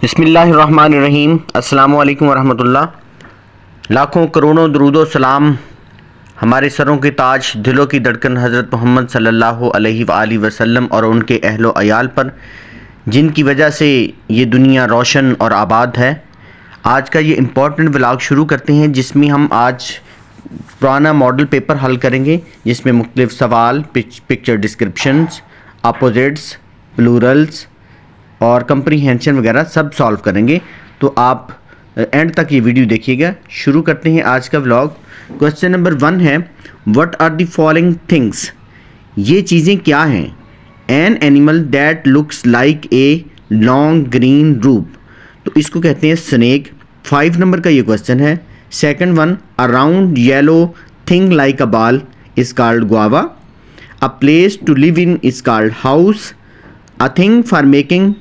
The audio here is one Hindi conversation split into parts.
बिस्मिल्लाहिर्रहमानिर्रहीम। अस्सलामु अलैकुम वरहमतुल्लाह। लाखों करोड़ों दरूदो सलाम हमारे सरों के ताज, दिलों की धड़कन हज़रत मोहम्मद सल्लल्लाहु अलैहि वसल्लम और उनके अहलो अयाल पर, जिनकी वजह से ये दुनिया रोशन और आबाद है। आज का ये इम्पोर्टेंट व्लॉग शुरू करते हैं, जिसमें हम आज पुराना मॉडल पेपर हल करेंगे, जिसमें मुख्तलिफ सवाल, पिक्चर डिस्क्रिप्शंस, अपोजिट्स, प्लूरल्स और कंप्रीहेंशन वगैरह सब सॉल्व करेंगे। तो आप एंड तक ये वीडियो देखिएगा। शुरू करते हैं आज का व्लॉग। क्वेश्चन नंबर 1 है, what are the following things? ये चीज़ें क्या हैं? An animal that looks like a long green rope, तो इसको कहते हैं स्नेक। 5 नंबर का ये क्वेश्चन है। Second one, a round yellow thing like a ball is called guava. A place to live in is called house. A thing for making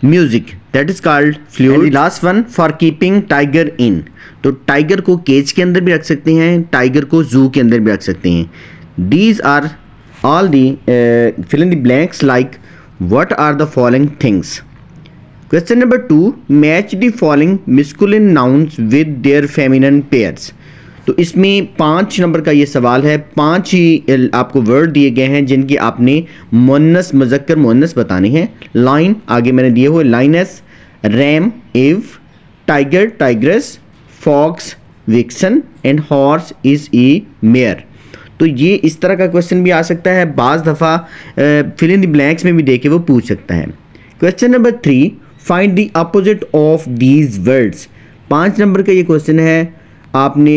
music that is called flute. Last one, for keeping tiger in, तो टाइगर को केज के अंदर भी रख सकते हैं, टाइगर को जू के अंदर भी रख सकते हैं। These are all the fill in the blanks like what are the following things. Question number 2, match the following masculine nouns with their feminine pairs, तो इसमें 5 नंबर का ये सवाल है। 5 ही आपको वर्ड दिए गए हैं जिनकी आपने मुअन्नस, मुज़क्कर, मुअन्नस बताने हैं। लाइन आगे मैंने दिए हुए, lioness, ram, ewe, tiger, tigress, fox, vixen and horse is a mare. तो ये इस तरह का क्वेश्चन भी आ सकता है, बाज़ दफ़ा फिल इन द ब्लैंक्स में भी देके वो पूछ सकता है। Question number 3, find the opposite of these words. 5 number का ये क्वेश्चन है। आपने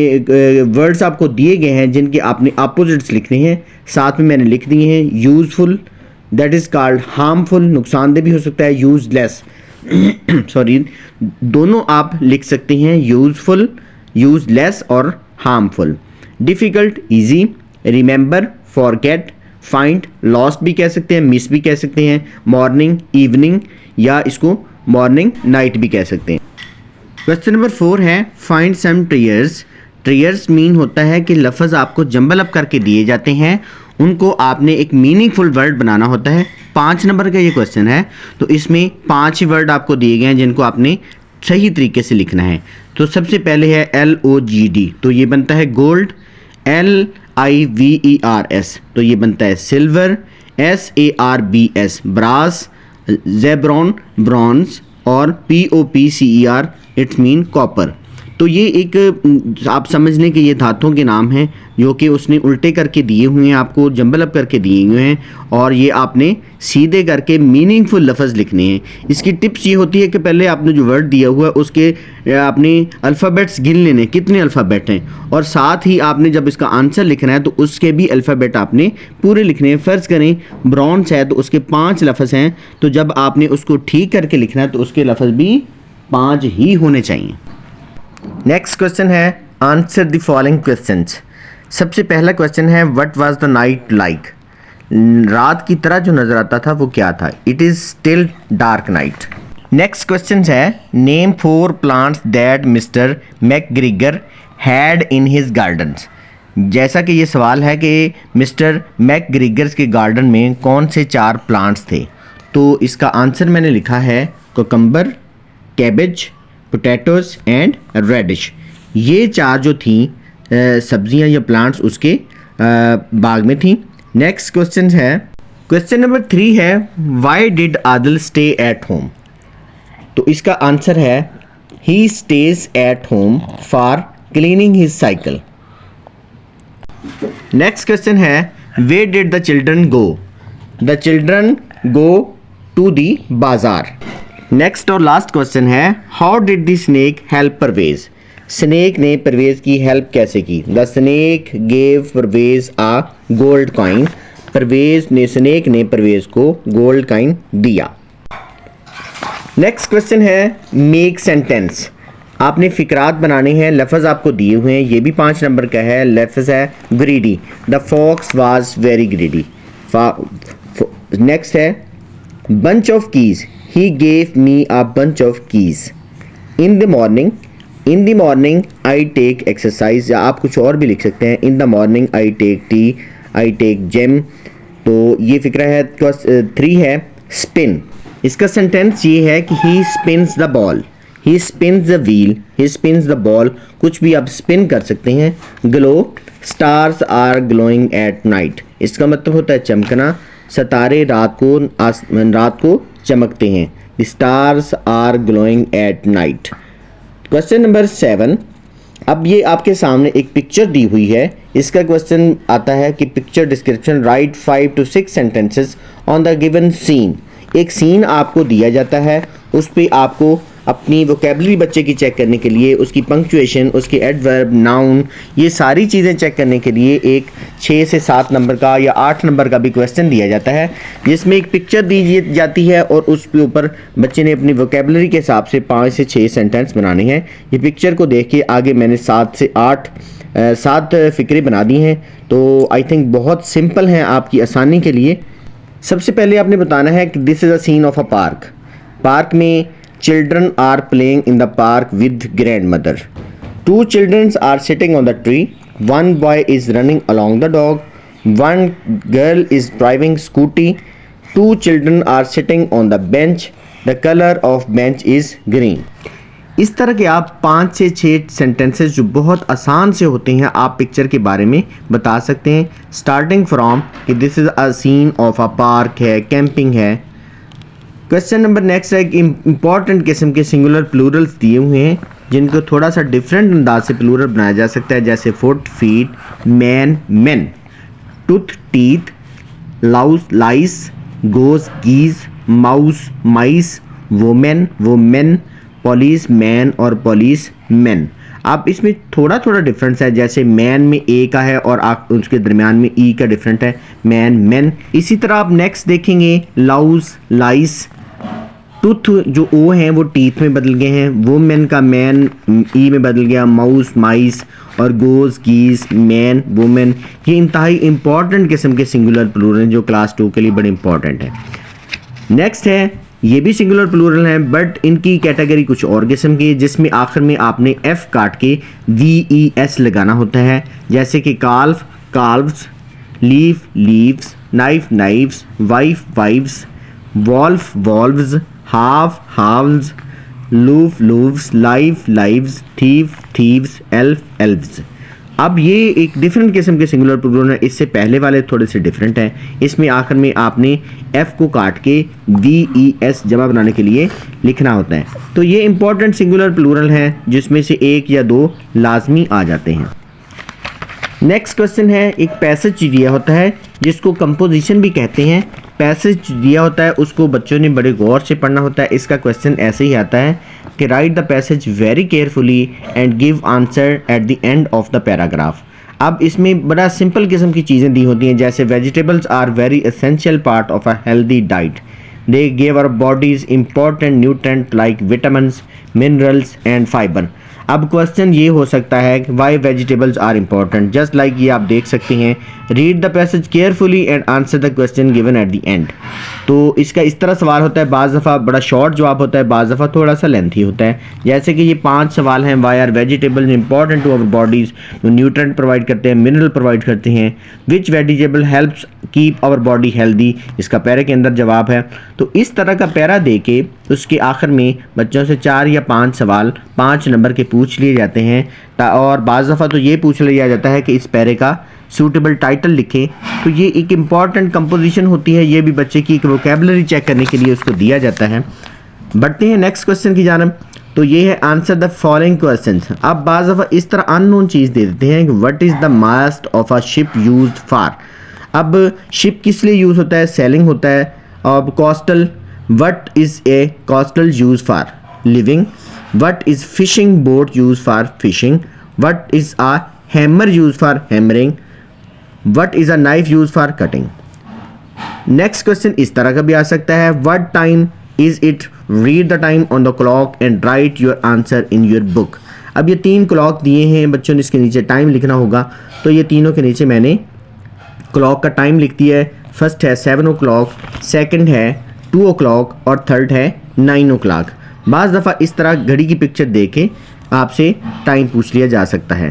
वर्ड्स आपको दिए गए हैं जिनके आपने अपोजिट्स लिखने हैं, साथ में मैंने लिख दिए हैं। Useful that is called harmful, नुकसानदेह भी हो सकता है। यूज़लेस सॉरी, दोनों आप लिख सकते हैं, यूज़फुल, यूज़लेस और harmful. Difficult, easy, remember, forget, find, lost भी कह सकते हैं, मिस भी कह सकते हैं। मॉर्निंग, इवनिंग, या इसको मॉर्निंग, नाइट भी कह सकते हैं। क्वेश्चन नंबर 4 है, फाइंड सम ट्रियर्स। ट्रियर्स मीन होता है कि लफ्ज़ आपको जंबल अप करके दिए जाते हैं, उनको आपने एक मीनिंगफुल वर्ड बनाना होता है। 5 नंबर का ये क्वेश्चन है, तो इसमें 5 ही वर्ड आपको दिए गए हैं जिनको आपने सही तरीके से लिखना है। तो सबसे पहले है LOGD, तो ये बनता है गोल्ड। LIVERS, तो ये बनता है सिल्वर। SARBS, brass. जेब्रॉन, ब्रॉन्ज। और POPCER, इट्स मीन कॉपर। तो ये एक आप समझ लें कि ये धातुओं के नाम हैं जो कि उसने उल्टे करके दिए हुए हैं, आपको जंबल अप करके दिए हुए हैं, और ये आपने सीधे करके मीनिंगफुल लफ्ज़ लिखने हैं। इसकी टिप्स ये होती है कि पहले आपने जो वर्ड दिया हुआ है उसके आपने अल्फ़ाबेट्स गिन लेने, कितने अल्फ़ाबेट हैं, और साथ ही आपने जब इसका आंसर लिखना है तो उसके भी अल्फ़ाबेट आपने पूरे लिखने हैं। फ़र्ज़ करें ब्रॉन्ज है तो उसके 5 लफ्ज़ हैं, तो जब आपने उसको ठीक करके लिखना है तो उसके लफ्ज़ भी 5 ही होने चाहिए। नेक्स्ट क्वेश्चन है, आंसर द फॉलोइंग क्वेश्चंस। सबसे पहला क्वेश्चन है, what was the night like? रात की तरह जो नज़र आता था वो क्या था? It is still dark night. Next question है, name 4 plants that Mister McGregor had in his gardens. जैसा कि ये सवाल है कि मिस्टर मैकग्रीगर्स के गार्डन में कौन से 4 प्लांट्स थे, तो इसका आंसर मैंने लिखा है cucumber, cabbage, potatoes and radish. ये 4 जो थी सब्जियां या प्लांट्स उसके बाग में थी। नेक्स्ट क्वेश्चन है, क्वेश्चन नंबर 3 है, why did Adil stay at home? तो इसका आंसर है, he stays at home for cleaning his cycle. Next question है, where did the children go? The children go to the bazaar. Next और लास्ट क्वेश्चन है, how did the snake help Parvez? Snake ने परवेज की हेल्प कैसे की? The snake gave Parvez a gold coin. Snake ने परवेज को गोल्ड कॉइन दिया। नेक्स्ट क्वेश्चन है, मेक सेंटेंस। आपने फिक्रात बनाने हैं, लफ्ज़ आपको दिए हुए हैं, ये भी 5 नंबर का है। लफ्ज़ है greedy, the fox was very greedy. Next है, bunch of keys, he gave me a bunch of keys. in the morning I take exercise, या आप कुछ और भी लिख सकते हैं। in the morning I take tea, I take gym। तो ये फिक्रा है। 3 है स्पिन, इसका सेंटेंस ये है कि he spins the ball, he spins the wheel, he spins the ball, कुछ भी आप स्पिन कर सकते हैं। Glow, stars are glowing at night, इसका मतलब होता है चमकना, सितारे रात को चमकते हैं। The stars are glowing at night. Question number 7, अब ये आपके सामने एक पिक्चर दी हुई है। इसका क्वेश्चन आता है कि picture description, write 5 to 6 sentences on the given scene. एक सीन आपको दिया जाता है, उस पर आपको अपनी वोकेबलरी बच्चे की चेक करने के लिए, उसकी पंक्चुएशन, उसके एडवर्ब, नाउन, ये सारी चीज़ें चेक करने के लिए एक 6 से 7 नंबर का या 8 नंबर का भी क्वेश्चन दिया जाता है, जिसमें एक पिक्चर दी जाती है और उसके ऊपर बच्चे ने अपनी वोकेबलरी के हिसाब से 5 से 6 सेंटेंस बनाने हैं। ये पिक्चर को देख के आगे मैंने 7 से 8 फ़िक्रें बना दी हैं, तो आई थिंक बहुत सिंपल हैं आपकी आसानी के लिए। सबसे पहले आपने बताना है कि this is a scene of a park. Park में children are playing in the park with grandmother. 2 children are sitting on the tree. 1 boy is running along the dog. 1 girl is driving scooty. 2 children are sitting on the bench. The color of bench is green. इस तरह के आप 5 से 6 सेंटेंसेस जो बहुत आसान से होते हैं आप पिक्चर के बारे में बता सकते हैं, स्टार्टिंग फ्रॉम कि this is a scene of a park है, कैंपिंग है। क्वेश्चन नंबर नेक्स्ट है कि इंपॉर्टेंट किस्म के सिंगुलर प्लूरल्स दिए हुए हैं जिनको थोड़ा सा डिफरेंट अंदाज से प्लूरल बनाया जा सकता है, जैसे foot, feet, man, men, tooth, teeth, louse, lice, goose, geese, mouse, mice, woman, women, police man और पुलिस मैन। आप इसमें थोड़ा थोड़ा डिफरेंस है, जैसे मैन में ए का है और आप उसके दरमियान में ई का डिफरेंट है, मैन, मैन। इसी तरह आप नेक्स्ट देखेंगे लाउस, लाइस, टूथ जो ओ हैं वो टीथ में बदल गए हैं, वो मैन का मैन ई में बदल गया, माउस, माइस, और गोज, गीज, मैन, वुमेन। ये इंतहाई इंपॉर्टेंट किस्म के सिंगुलर प्लूरल जो क्लास 2 के लिए बड़े इंपॉर्टेंट है। नेक्स्ट है, ये भी सिंगुलर प्लूरल हैं बट इनकी कैटेगरी कुछ और किस्म की है, जिसमें आखिर में आपने एफ काट के VES लगाना होता है, जैसे कि calf, calves, leaf, leaves, knife, knives, wife, wives, wolf, wolves, half, halves, loaf, loaves, life, lives, thief, thieves, elf, elves. अब ये एक डिफरेंट किस्म के सिंगुलर प्लूरल है, इससे पहले वाले थोड़े से डिफरेंट हैं। इसमें आखिर में आपने एफ को काट के VES जमा बनाने के लिए लिखना होता है। तो ये इंपॉर्टेंट सिंगुलर प्लूरल हैं जिसमें से 1 या 2 लाजमी आ जाते हैं। नेक्स्ट क्वेश्चन है, एक पैसेज दिया होता है जिसको कंपोजिशन भी कहते हैं। पैसेज दिया होता है उसको बच्चों ने बड़े गौर से पढ़ना होता है। इसका क्वेश्चन ऐसे ही आता है कि right the passage very carefully and give answer eight the end of the paragraph. अब इसमें बड़ा सिंपल किस्म की चीज़ें दी होती हैं, जैसे vegetables are very essential part of a healthy diet, they give our bodies important nutrient like vitamins, minerals and fibre. अब क्वेश्चन ये हो सकता है कि why vegetables are important, just like ये आप देख सकते हैं, read the passage carefully and answer the question given at the end. तो इसका इस तरह सवाल होता है, बाज़ दफ़ा बड़ा शॉर्ट जवाब होता है, बाज़ दफ़ा थोड़ा सा लेंथी होता है। जैसे कि ये 5 सवाल हैं, why are vegetables important to our bodies, तो न्यूट्रेंट प्रोवाइड करते हैं, मिनरल प्रोवाइड करते हैं, which vegetable helps keep our body healthy, इसका पैरे के अंदर जवाब है। तो इस तरह का पैरा दे के उसके आखिर में बच्चों से 4 या 5 सवाल 5 नंबर के पूछ लिए जाते हैं। और बाज़ दफ़ा तो ये पूछ लिया जाता है कि इस पैरे का सूटेबल टाइटल लिखें। तो ये एक इम्पॉर्टेंट कंपोजिशन होती है, ये भी बच्चे की एक वोकेबलरी चेक करने के लिए उसको दिया जाता है। बढ़ते हैं नेक्स्ट क्वेश्चन की जानब। तो ये है आंसर द फॉलोइंग क्वेश्चंस। अब बाज़ दफ़ा इस तरह अननोन चीज़ दे देते हैं कि what is the mast of a ship used for. अब शिप किस लिए यूज़ होता है, सेलिंग होता है। अब coastal, what is a coastal use for, living. What is fishing boat used for fishing? What is a hammer used for hammering? What is a knife used for cutting? Next question इस तरह का भी आ सकता है, What time is it? Read the time on the clock and write your answer in your book. अब ये 3 क्लॉक दिए हैं बच्चों ने, इसके नीचे टाइम लिखना होगा। तो ये तीनों के नीचे मैंने क्लॉक का टाइम लिख दिया है। फर्स्ट है 7 o'clock, सेकंड है 2 o'clock और थर्ड है 9 o'clock। बाज़ दफ़ा इस तरह घड़ी की पिक्चर दे के आपसे टाइम पूछ लिया जा सकता है।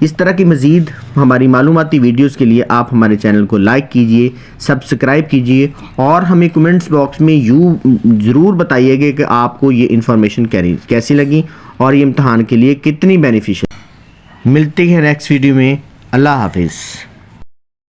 इस तरह की मज़ीद हमारी मालूमाती वीडियोस के लिए आप हमारे चैनल को लाइक कीजिए, सब्सक्राइब कीजिए और हमें कमेंट्स बॉक्स में ज़रूर बताइएगा कि आपको ये इन्फॉर्मेशन कैसी लगी और ये इम्तहान के लिए कितनी बेनिफिशियल। मिलते हैं नेक्स्ट वीडियो में। अल्लाह हाफिज़।